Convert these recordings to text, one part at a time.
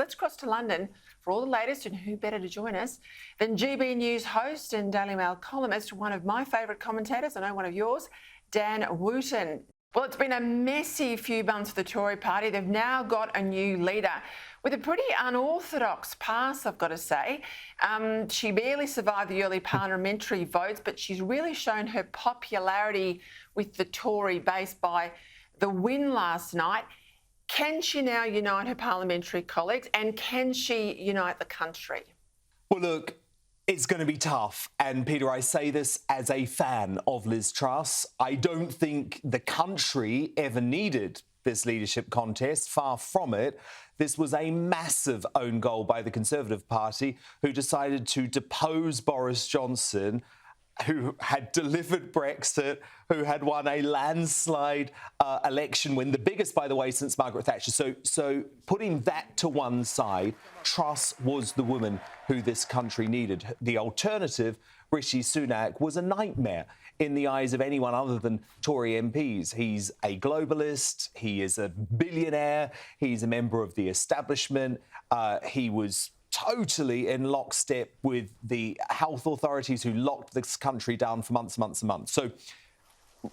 Let's cross to London for all the latest, and who better to join us than GB News host and Daily Mail columnist, one of my favourite commentators, I know one of yours, Dan Wootton. Well, it's been a messy few months for the Tory party. They've now got a new leader with a pretty unorthodox past, I've got to say. She barely survived the early parliamentary votes, but she's really shown her popularity with the Tory base by the win last night. Can she now unite her parliamentary colleagues, and can she unite the country? Well, look, it's going to be tough. And, Peter, I say this as a fan of Liz Truss. I don't think the country ever needed this leadership contest. Far from it. This was a massive own goal by the Conservative Party, who decided to depose Boris Johnson, who had delivered Brexit, who had won a landslide election win, the biggest, by the way, since Margaret Thatcher. So putting that to one side, Truss was the woman who this country needed. The alternative, Rishi Sunak, was a nightmare in the eyes of anyone other than Tory MPs. He's a globalist, he is a billionaire, he's a member of the establishment, he was totally in lockstep with the health authorities who locked this country down for months and months and months. So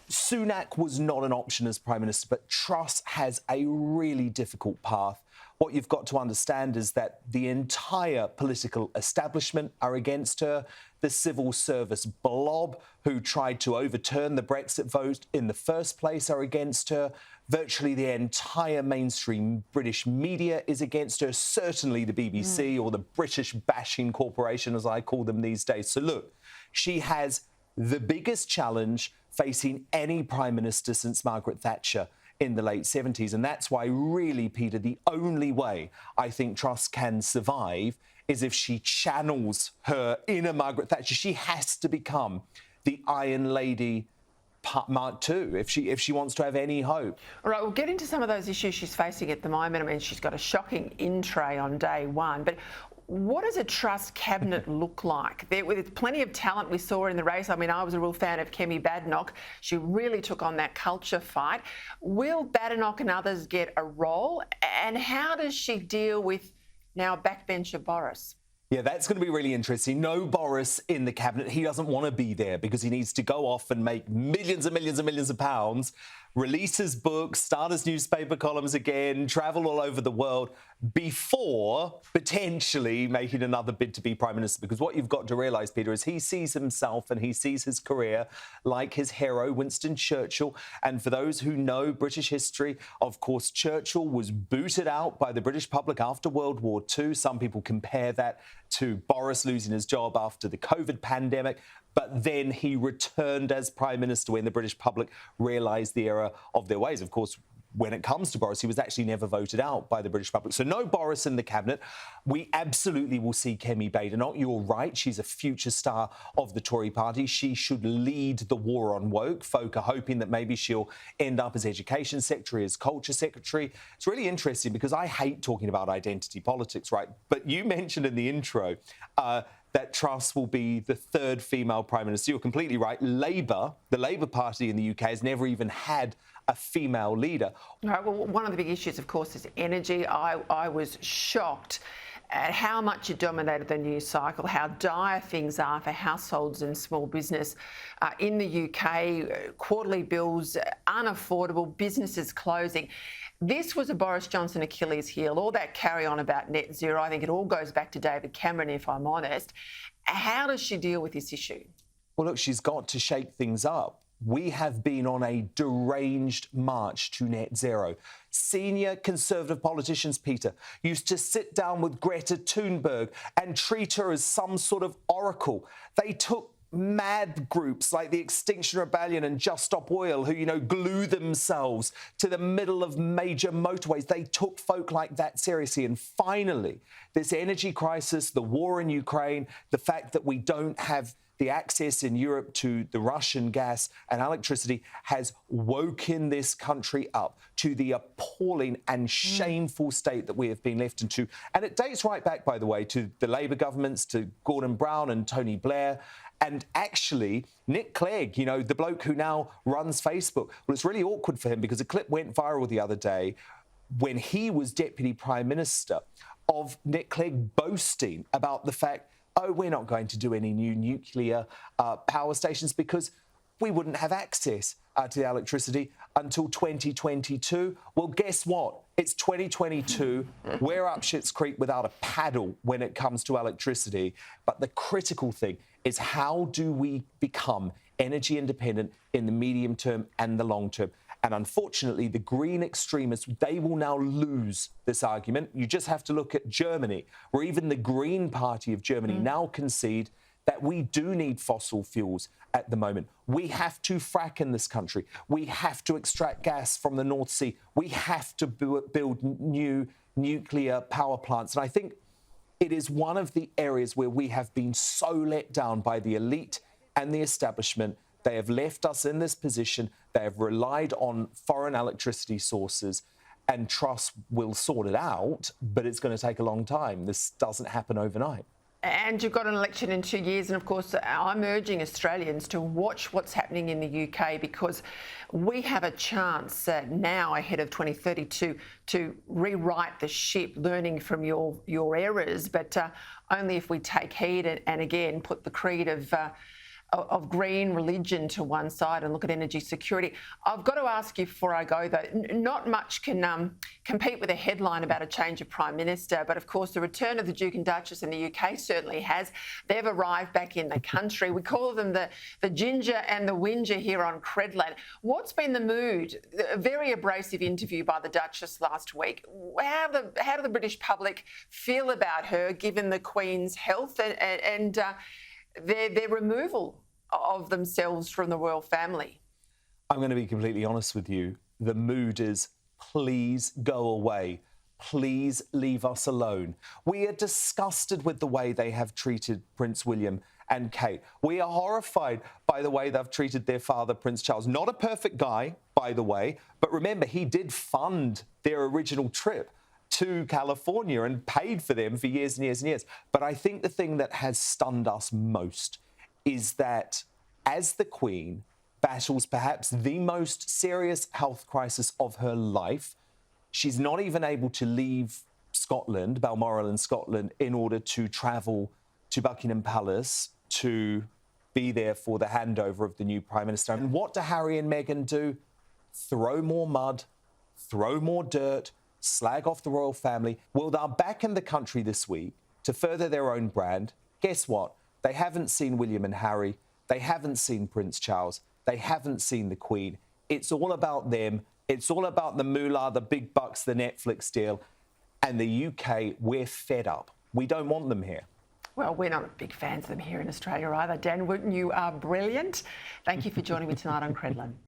Sunak was not an option as Prime Minister, but Truss has a really difficult path. What you've got to understand is that the entire political establishment are against her. The civil service blob who tried to overturn the Brexit vote in the first place are against her. Virtually the entire mainstream British media is against her, certainly the BBC or the British bashing corporation, as I call them these days. So look, she has the biggest challenge facing any Prime Minister since Margaret Thatcher in the late 70s. And that's why, really, Peter, the only way I think Truss can survive is if she channels her inner Margaret Thatcher. She has to become the Iron Lady Mark II if she wants to have any hope. All right, we'll get into some of those issues she's facing at the moment. I mean, she's got a shocking in-tray on day one, but what does a Truss cabinet look like? There's plenty of talent we saw in the race. I mean, I was a real fan of Kemi Badenoch. She really took on that culture fight. Will Badenoch and others get a role? And how does she deal with now backbencher Boris? Yeah, that's going to be really interesting. No Boris in the cabinet. He doesn't want to be there because he needs to go off and make millions and millions and millions of pounds, release his books, start his newspaper columns again, travel all over the world before potentially making another bid to be Prime Minister. Because what you've got to realise, Peter, is he sees himself and he sees his career like his hero, Winston Churchill. And for those who know British history, of course, Churchill was booted out by the British public after World War II. Some people compare that to Boris losing his job after the COVID pandemic. But then he returned as Prime Minister when the British public realised the error of their ways. Of course, when it comes to Boris, he was actually never voted out by the British public. So no Boris in the cabinet. We absolutely will see Kemi Badenoch. You're right, she's a future star of the Tory party. She should lead the war on woke. Folk are hoping that maybe she'll end up as Education Secretary, as Culture Secretary. It's really interesting because I hate talking about identity politics, right? But you mentioned in the intro that Truss will be the third female Prime Minister. You're completely right. Labour, the Labour Party in the UK, has never even had a female leader. All right, well, one of the big issues, of course, is energy. I was shocked at how much it dominated the news cycle, how dire things are for households and small business in the UK. Quarterly bills unaffordable, businesses closing. This was a Boris Johnson Achilles heel, all that carry on about net zero. I think it all goes back to David Cameron, if I'm honest. How does she deal with this issue? Well, look, she's got to shake things up. We have been on a deranged march to net zero. Senior Conservative politicians, Peter, used to sit down with Greta Thunberg and treat her as some sort of oracle. They took mad groups like the Extinction Rebellion and Just Stop Oil, who, glue themselves to the middle of major motorways. They took folk like that seriously. And finally, this energy crisis, the war in Ukraine, the fact that we don't have the access in Europe to the Russian gas and electricity has woken this country up to the appalling and shameful state that we have been left into. And it dates right back, by the way, to the Labour governments, to Gordon Brown and Tony Blair. And actually, Nick Clegg, the bloke who now runs Facebook, well, it's really awkward for him because a clip went viral the other day when he was Deputy Prime Minister of Nick Clegg boasting about the fact, oh, we're not going to do any new nuclear power stations because we wouldn't have access to the electricity until 2022. Well, guess what? It's 2022. We're up Schitt's Creek without a paddle when it comes to electricity. But the critical thing is, how do we become energy independent in the medium term and the long term? And unfortunately, the green extremists, they will now lose this argument. You just have to look at Germany, where even the Green Party of Germany now concede that we do need fossil fuels at the moment. We have to frack in this country. We have to extract gas from the North Sea. We have to build new nuclear power plants. And I think it is one of the areas where we have been so let down by the elite and the establishment. They have left us in this position. They have relied on foreign electricity sources, and Truss will sort it out, but it's going to take a long time. This doesn't happen overnight. And you've got an election in 2 years. And of course, I'm urging Australians to watch what's happening in the UK, because we have a chance now ahead of 2032 to rewrite the ship, learning from your errors, but only if we take heed and again, put the creed of green religion to one side and look at energy security. I've got to ask you before I go, though, not much can compete with a headline about a change of Prime Minister, but of course the return of the Duke and Duchess in the UK certainly has. They've arrived back in the country. We call them the ginger and the whinger here on Credlin. What's been the mood? A very abrasive interview by the Duchess last week. How do the British public feel about her, given the Queen's health and their removal of themselves from the royal family? I'm going to be completely honest with you. The mood is, please go away. Please leave us alone. We are disgusted with the way they have treated Prince William and Kate. We are horrified by the way they've treated their father, Prince Charles. Not a perfect guy, by the way, but remember, he did fund their original trip to California and paid for them for years and years and years. But I think the thing that has stunned us most is that as the Queen battles perhaps the most serious health crisis of her life, she's not even able to leave Scotland, Balmoral in Scotland, in order to travel to Buckingham Palace to be there for the handover of the new Prime Minister. And what do Harry and Meghan do? Throw more mud, throw more dirt, slag off the royal family. Well, they're back in the country this week to further their own brand. Guess what? They haven't seen William and Harry. They haven't seen Prince Charles. They haven't seen the Queen. It's all about them. It's all about the moolah, the big bucks, the Netflix deal. And the UK, we're fed up. We don't want them here. Well, we're not big fans of them here in Australia either. Dan Wootton, you are brilliant. Thank you for joining me tonight on Credlin.